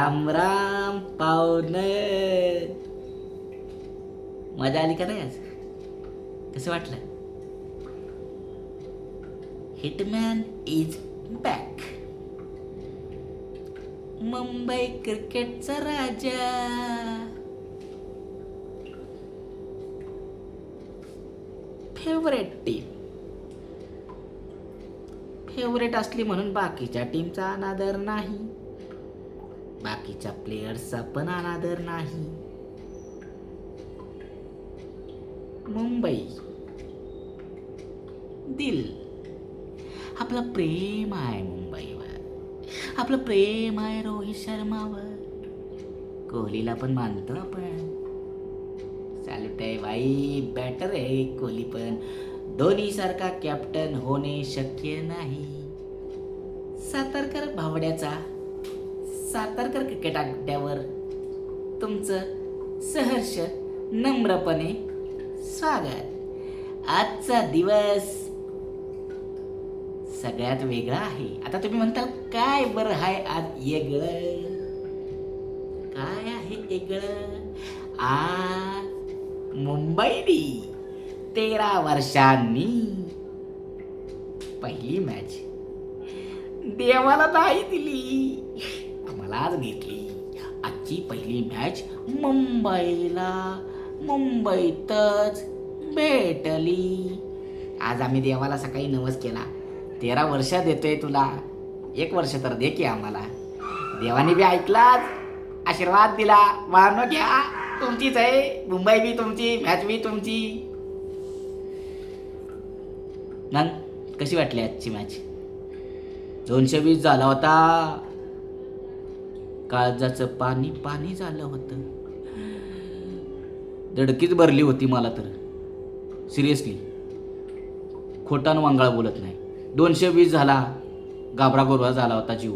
राम राम पाहुणे. मजा आली का नाही आज? कसं वाटलं? Hitman is back. मुंबई क्रिकेटचा राजा. Favourite team. फेवरेट असली म्हणून बाकीच्या टीमचा अनादर नाही, बाकीच्या प्लेयर्सचा पण अनादर नाही. मुंबई दिल. आपलं प्रेम आहे मुंबईवर, आपलं प्रेम आहे रोहित शर्मावर. कोहलीला पण मानतो आपण. सॅल्यूट आहे भाई, बॅटर आहे कोहली पण. धोनी सारखा कॅप्टन होणे शक्य नाही. सातारकर भावड्याचा सातारकर क्रिकेट अड्ड्यावर तुमचं सहर्ष नम्रपणे स्वागत. आजचा दिवस सगळ्यात वेगळा आहे. आता तुम्ही म्हणताल काय बरं आहे आज वेगळं? काय आहे वेगळं? आज मुंबईने 13 वर्षांनी पहिली मॅच देवाला नाही दिली, आम्हाला आज घेतली. आजची पहिली मॅच मुंबईतच भेटली. आज आम्ही देवाला सकाळी नवस केला. 13 वर्ष देतोय तुला, 1 वर्ष तर दे की आम्हाला. देवाने बी ऐकलाच, आशीर्वाद दिला. वाहन घ्या, तुमचीच आहे. मुंबई बी तुमची, मॅच बी तुमची. मग कशी वाटली आजची मॅच? 220 झाला होता. काळजाचं पाणी पाणी झालं होतं. धडकीच भरली होती मला तर. सिरियसली, खोटान वांगाळ बोलत नाही. 220 झाला, गाबरा गोरवा झाला होता जीव.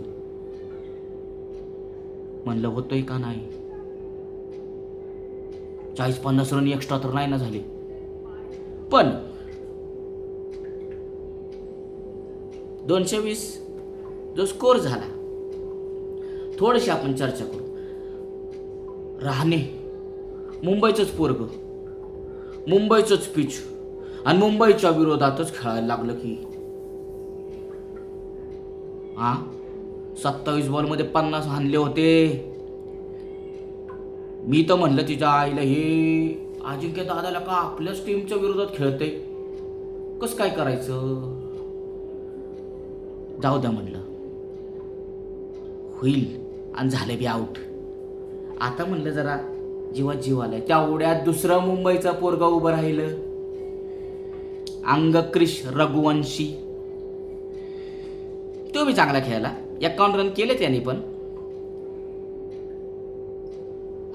म्हणलं होतोय का नाही. 40-50 रन एक्स्ट्रा तर नाही ना झाले. पण 220 जो स्कोर झाला, थोडीशी आपण चर्चा करू. रहाणे मुंबईचंच पोरग, मुंबईचंच पिच आणि मुंबईच्या विरोधातच खेळायला लागलं की 27 बॉलमध्ये 50 हाणले होते. मी तर म्हणलं तिच्या आईला, हे अजिंक्य दादाला का आपल्याच टीमच्या विरोधात खेळते, कसं काय करायचं. जाऊ द्या म्हणलं, होईल. आणि झाले बी आऊट. आता म्हणलं जरा जीवात जीव आलाय. तेवढ्यात दुसरं मुंबईचा पोरगा उभं राहिलं, अंगक्रिश रघुवंशी. तो बी चांगला खेळला. 51 रन केले त्यांनी पण.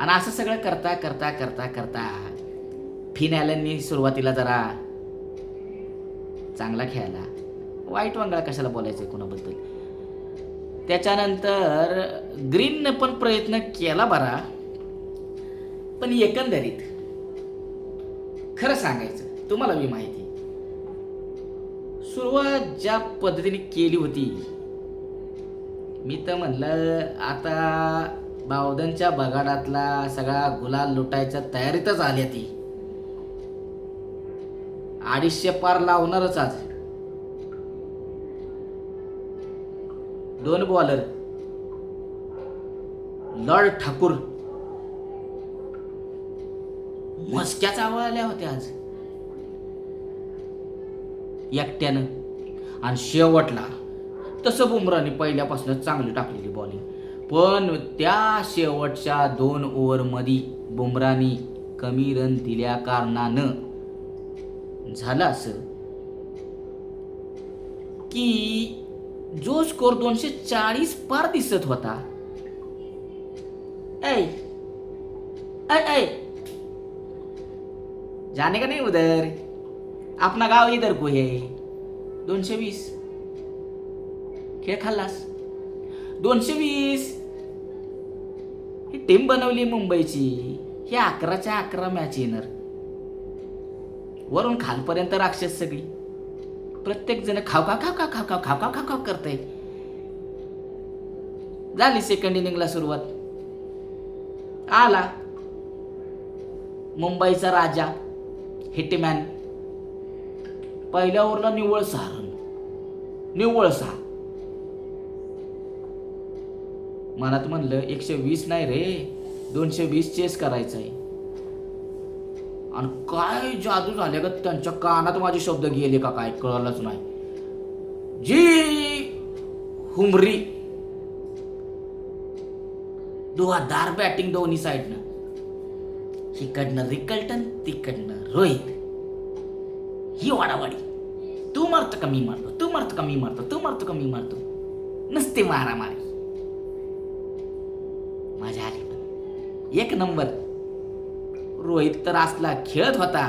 आणि असं सगळं करता करता करता करता फिन ॲलननी सुरुवातीला जरा चांगला खेळला. वाईट वांगळा कशाला बोलायचं कोणाबद्दल. त्याच्यानंतर ग्रीननं पण प्रयत्न केला बरा. पण एकंदरीत खरं सांगायचं, तुम्हाला बी माहिती, सुरुवात ज्या पद्धतीने केली होती, मी तर म्हणलं आता बावधनच्या बगाडातला सगळा गुलाल लुटायच्या तयारीतच आली ती. 250 पार लावणारच आज. 2 बॉलर लॉर्ड ठाकूर मस्क्या चावळल्या होत्या आज एकट्यानं. आणि शेवटला तसं बुमराने पहिल्यापासूनच चांगली टाकलेली बॉलिंग. पण त्या शेवटच्या 2 ओव्हरमध्ये बुमरानी कमी रन दिल्या कारणानं झालं असं की जो स्कोर 240 पार दिसत होता, जाने का नहीं उधर, अपना गाव इधर को है. 220 खेळ खाल्लास. 220 ही टीम बनवली मुंबईची. ही 11च्या 11 मॅच येणार. वरून खालपर्यंत राक्षस सगळी. प्रत्येक जण खाव खाव खाव खाव खाव खाव खाव खाव खाव करतय. झाली सेकंड इनिंगला सुरुवात. आला मुंबईचा राजा हिटमॅन. पहिल्या ओव्हरला निव्वळ 6 रन, निव्वळ 6. मनात म्हणलं 120 नाही रे, 220 चेस करायचं आहे. आणि काय जादू झाले का त्यांच्या कानात माझे शब्द गेले का काय कळलंच नाही. जी हुमरी, दुहादार बॅटिंग दोन्ही साईडनं. इकडनं रिकल्टन, तिकडनं रोहित. ही वाडावाडी, तू मारतो का मी मारतो, तू मारतो का मी मारतो, तू मारतो का मी मारतो, नसते मारामारी. मजा आली पण एक नंबर. रोहित तर असला खेळत होता.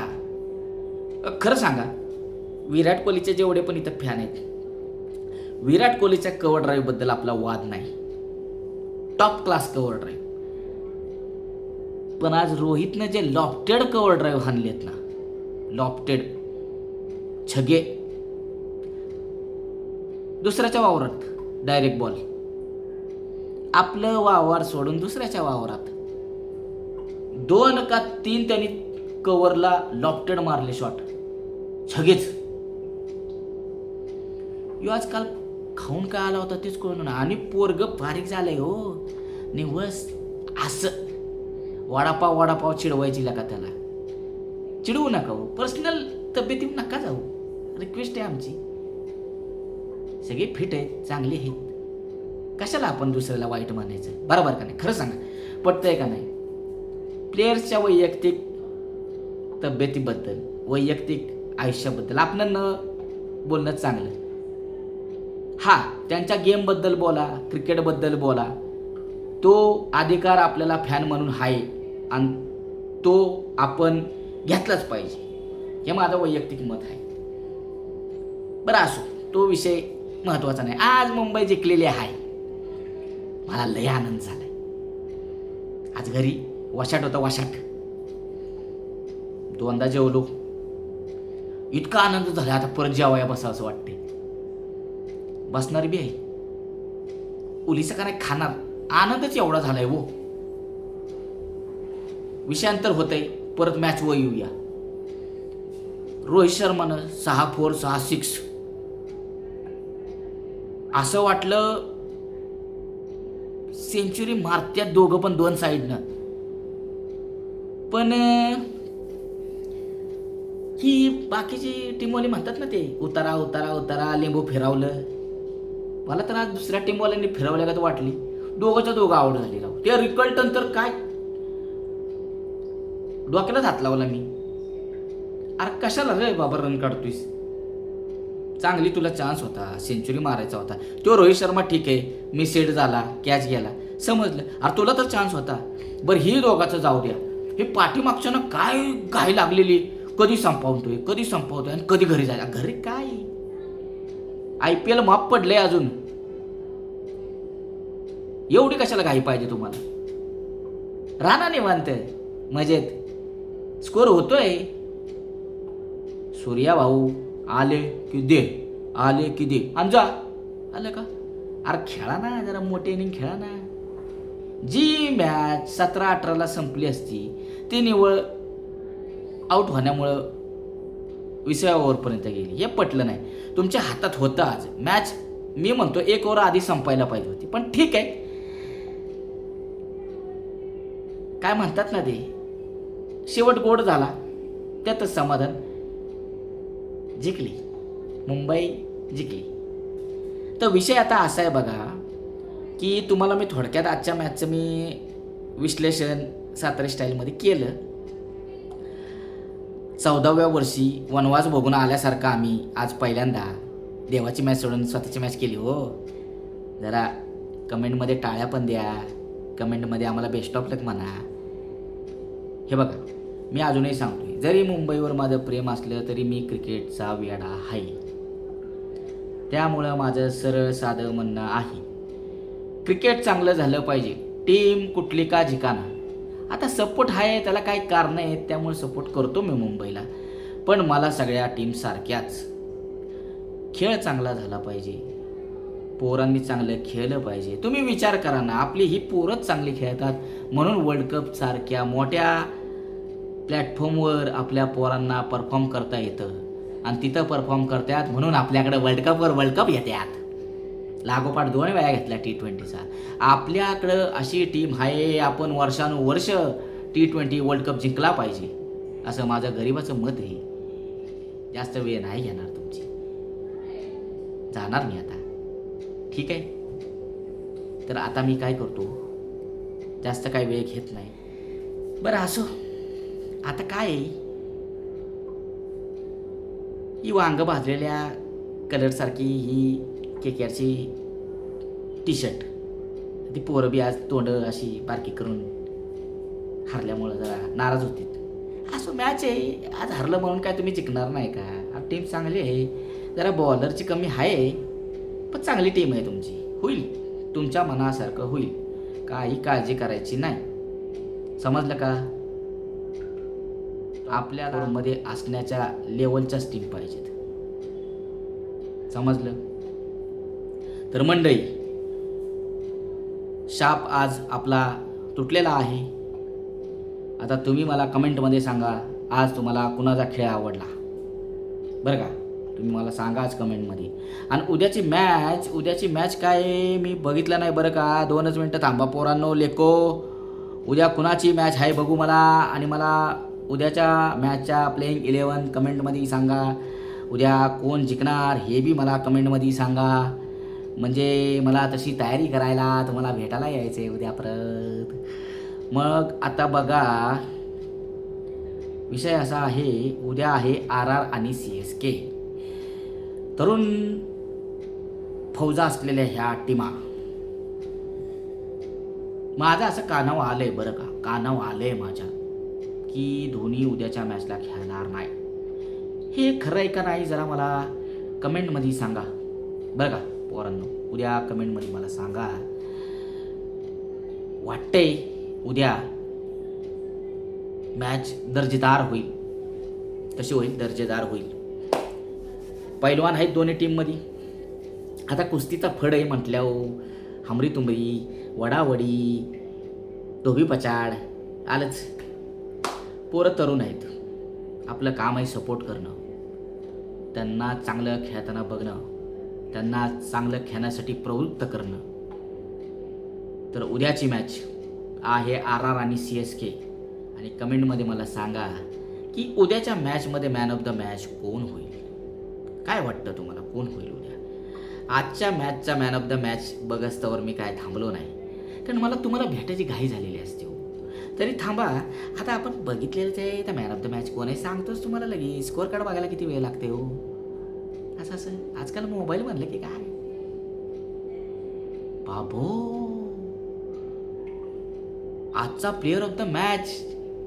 खरं सांगा, विराट कोहलीचे जेवढे पण इथं फॅन आहेत, विराट कोहलीच्या कव्हर ड्राईव्ह बद्दल आपला वाद नाही. Top class cover drive. पण आज रोहितनं जे लॉफ्टेड कव्हर ड्राईव्ह हाणलेत ना, लॉफ्टेड छगे, दुसऱ्याच्या वावरात डायरेक्ट बॉल, आपलं वावर सोडून दुसऱ्याच्या वावरात 2 का 3 त्यांनी कव्हरला लॉफ्टेड मारले शॉट, छगेच. यो आजकाल खाऊन काय आला होता तेच कळून ना. आणि पोरग बारीक झालंय हो, निवस असं वडापाव चिडवायची का त्याला. चिडवू नका हो, पर्सनल तब्येतीत नका जाऊ, रिक्वेस्ट आहे आमची. सगळे फिट आहेत, चांगले आहेत, कशाला आपण दुसऱ्याला वाईट मानायचं, बरोबर का नाही? खरं सांगा, पटतंय का नाही? प्लेयर्सच्या वैयक्तिक तब्येतीबद्दल, वैयक्तिक आयुष्याबद्दल आपलं न बोलणं चांगलं. हा, त्यांच्या गेमबद्दल बोला, क्रिकेटबद्दल बोला, तो अधिकार आपल्याला फॅन म्हणून आहे आणि तो आपण घेतलाच पाहिजे, हे माझं वैयक्तिक मत आहे. बरं असो, तो विषय महत्त्वाचा नाही. आज मुंबई जिंकलेली आहे, मला लय आनंद झालाय. आज घरी वाशाट होता, वाशाट 2दा जेवलो, इतका आनंद झाला आता परत जेवाया बसा असं वाटते. बसणार बी आहे, उलीचं का नाही खाणार, आनंदच एवढा झालाय वो. विषयांतर होतंय, परत मॅच वर येऊया. रोहित शर्मानं 6 4 6 6, असं वाटलं सेंचुरी मारत्यात दोघं पण 2 साईडनं. पण ही बाकीची टीमवाले म्हणतात ना, ते उतारा उतारा उतारा, लिंबू फिरवलं. मला तर आज दुसऱ्या टीमवाल्यांनी फिरवल्या का तर वाटली. दोघंच्या दोघं आवड झाली राव. ते रिकल्टन तर काय डोक्यालाच हात लावला मी. अरे कशाला रे बाबा रन काढतोयस, चांगली तुला चान्स होता, सेंचुरी मारायचा होता. तो रोहित शर्मा ठीक आहे, मी सेट झाला, कॅच गेला, समजलं. अरे तुला तर चान्स होता. बरं ही दोघाचं जाऊ द्या, हे पाठीमागच्या ना काय घाई लागलेली, कधी संपवतोय आणि कधी घरी जायला. घरी काय IPL माफ पडलंय अजून, एवढी कशाला घाई पाहिजे तुम्हाला? राणा निवांत मजेत, स्कोर होतोय. सूर्या भाऊ आले की दे, आले की दे, आणि जा. आलं का? अरे खेळा ना, जरा मोठे इनिंग खेळा ना. जी मॅच 17-18ला संपली असती, ती निवळ आऊट होण्यामुळं 20व्या ओव्हरपर्यंत गेली. हे पटलं नाही. तुमच्या हातात होतं आज मॅच. मी म्हणतो 1 ओव्हर आधी संपायला पाहिजे होती, पण ठीक आहे. काय म्हणतात ना, ते शेवट गोड झाला, त्यातच समाधान. जिंकली मुंबई, जिंकली. तर विषय आता असा आहे बघा, की तुम्हाला मी थोडक्यात आजच्या मॅचचं मी विश्लेषण सातारा स्टाईलमध्ये केलं. 14व्या वर्षी वनवास भोगून आल्यासारखं आम्ही आज पहिल्यांदा देवाची मॅच सोडून स्वतःची मॅच केली. हो, जरा कमेंटमध्ये टाळ्या पण द्या, कमेंटमध्ये आम्हाला बेस्ट ऑफ लक म्हणा. हे बघा, मी अजूनही सांगतोय, जरी मुंबईवर माझं प्रेम असलं तरी मी क्रिकेटचा वेडा आहे. त्यामुळं माझं सरळ साधं म्हणणं आहे, क्रिकेट चांगलं झालं पाहिजे. टीम कुठली का जिकाना, आता सपोर्ट आहे, त्याला काही कारण आहेत, त्यामुळे सपोर्ट करतो मी मुंबईला. पण मला सगळ्या टीम सारख्याच, खेळ चांगला झाला पाहिजे, पोरांनी चांगलं खेळलं पाहिजे. तुम्ही विचार करा ना, आपली ही पोरंच चांगली खेळतात, म्हणून वर्ल्ड कप सारख्या मोठ्या प्लॅटफॉर्मवर आपल्या पोरांना परफॉर्म करता येतं आणि तिथं परफॉर्म करतात म्हणून आपल्याकडे वर्ल्ड कप येतात. लागोपाठ 2 वेळा घेतला T20चा. आपल्याकडं अशी टीम आहे, आपण वर्षानुवर्ष T20 वर्ल्ड कप जिंकला पाहिजे असं माझं गरिबाचं मत आहे. जास्त वेळ नाही घेणार तुमची, जाणार मी आता. ठीक आहे, तर आता मी काय करतो, जास्त काय वेळ घेत नाही. बरं असो, आता काय आहे, ही वांग भाजलेल्या कलरसारखी ही KKRची टी-शर्ट, ती पोरं बी आज तोंड अशी बारकी करून हरल्यामुळं जरा नाराज होती. असं मॅच आहे, आज हरलं म्हणून काय तुम्ही जिंकणार नाही का? आज टीम चांगली आहे, जरा बॉलरची कमी आहे, पण चांगली टीम आहे तुमची. होईल, तुमच्या मनासारखं होईल, काही काळजी करायची नाही. समजलं का? आपल्याला मध्ये असण्याच्या लेवलच्याच टीम पाहिजेत. समजलं? तर मंडळी, शाप आज आपला तुटलेला आहे. आता तुम्ही मला कमेंटमध्ये सांगा, आज तुम्हाला कुणाचा खेळ आवडला बरं का? तुम्ही मला सांगा आज कमेंटमध्ये. आणि उद्याची मॅच काय मी बघितलं नाही बरं का? 2च मिनटं थांबा पोरांनो. लेको, उद्या कुणाची मॅच आहे बघू मला, आणि मला उद्याच्या मॅचच्या प्लेइंग 11 कमेंटमध्ये सांगा. उद्या कोण जिंकणार हे बी मला कमेंटमध्ये सांगा, म्हणजे मला तशी तयारी करायला तुम्हाला भेटायला यायचं आहे उद्या परत. मग आता बघा, विषय असा आहे, उद्या आहे RR आणि CSK, तरुण फौजा असलेल्या ह्या टीमा. माझं असं कानावर आलंय बरं का, कानावर आलंय माझ्या, की धोनी उद्याच्या मॅचला खेळणार नाही. हे खरं आहे का नाही जरा मला कमेंटमध्ये सांगा बरं का पोरांनो. उद्या कमेंटमध्ये मला सांगा. वाटतंय उद्या मॅच दर्जेदार होईल, कशी होईल? दर्जेदार होईल. पैलवान आहेत दोन्ही टीममध्ये. आता कुस्तीचा फड आहे म्हटल्यावर हमरी तुंबरी, वडावडी, धोबी पचाड आलंच. पोरं तरुण आहेत, आपलं काम आहे सपोर्ट करणं, त्यांना चांगलं खेळताना बघणं, त्यांना चांगलं खेळण्यासाठी प्रवृत्त करणं. तर उद्याची मॅच आहे RR आणि CSK. आणि कमेंटमध्ये मला सांगा की उद्याच्या मॅचमध्ये मॅन ऑफ द मॅच कोण होईल? काय वाटतं तुम्हाला, कोण होईल उद्या? आजच्या मॅचचा मॅन ऑफ द मॅच बघस्तवर मी काय थांबलो नाही, कारण मला तुम्हाला भेटायची घाई झालेली असते. तरी थांबा, आता आपण बघितलेलंच आहे तर मॅन ऑफ द मॅच कोण आहे सांगतोच तुम्हाला लगेच. स्कोअर कार्ड बघायला किती वेळ लागते हो. असं आजकाल मोबाईल म्हणलं की काय बाबो. आजचा प्लेअर ऑफ द मॅच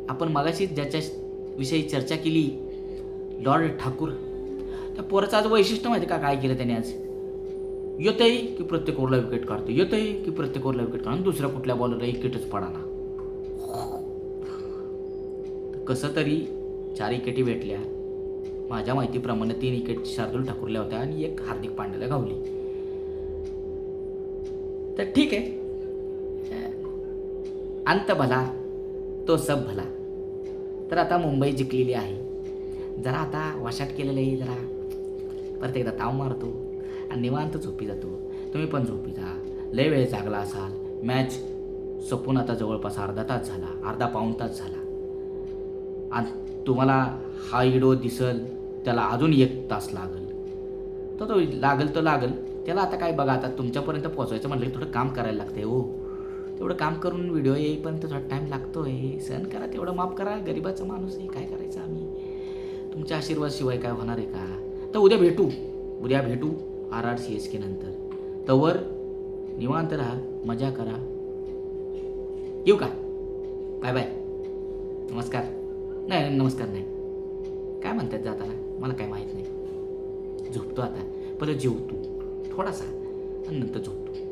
आपण मगाशी ज्याच्या विषयी चर्चा केली, लॉर्ड ठाकूर, त्या पोराचं आज वैशिष्ट्य माहिती का काय केलं त्याने? आज येतंय की प्रत्येक ओव्हरला विकेट काढतो, येतंय की प्रत्येक ओव्हरला विकेट काढून दुसऱ्या कुठल्या बॉलरला विकेटच पडाना. कसं तरी 4 विकेटी भेटल्या. माझ्या माहितीप्रमाणे 3 विकेट शार्दूल ठाकूरला होत्या आणि 1 हार्दिक पांड्याला गावली. तर ठीक आहे, अंत भला तो सब भला. तर आता मुंबई जिंकलेली आहे, जरा आता वाशाट केलेलं आहे, जरा परत एकदा ताव मारतो आणि निवांत झोपी जातो. तुम्ही पण झोपी जा, लय वेळ जागला असाल. मॅच संपून आता जवळपास अर्धा तास झाला, अर्धा पाऊण तास झाला, आणि तुम्हाला हा व्हिडिओ दिसल त्याला अजून 1 तास लागेल. तर तो लागेल तर लागेल त्याला. आता काय बघा, आता तुमच्यापर्यंत पोहोचायचं म्हटलं की थोडं काम करायला लागतं हो. तेवढं काम करून व्हिडिओ येईपर्यंत थोडा टाईम लागतो आहे. सहन करा, तेवढं माफ करा, गरिबाचा माणूस आहे, काय करायचं आम्ही. तुमच्या आशीर्वादशिवाय काय होणार आहे का? तर उद्या भेटू RR CSK नंतर. तवर निवांत राहा, मजा करा. येऊ का? बाय बाय, नमस्कार. नाही, नमस्कार नाही, काय म्हणतात जाताना मला काय माहीत नाही. झोपतो आता, परत जेवतो थोडासा आणि नंतर झोपतो.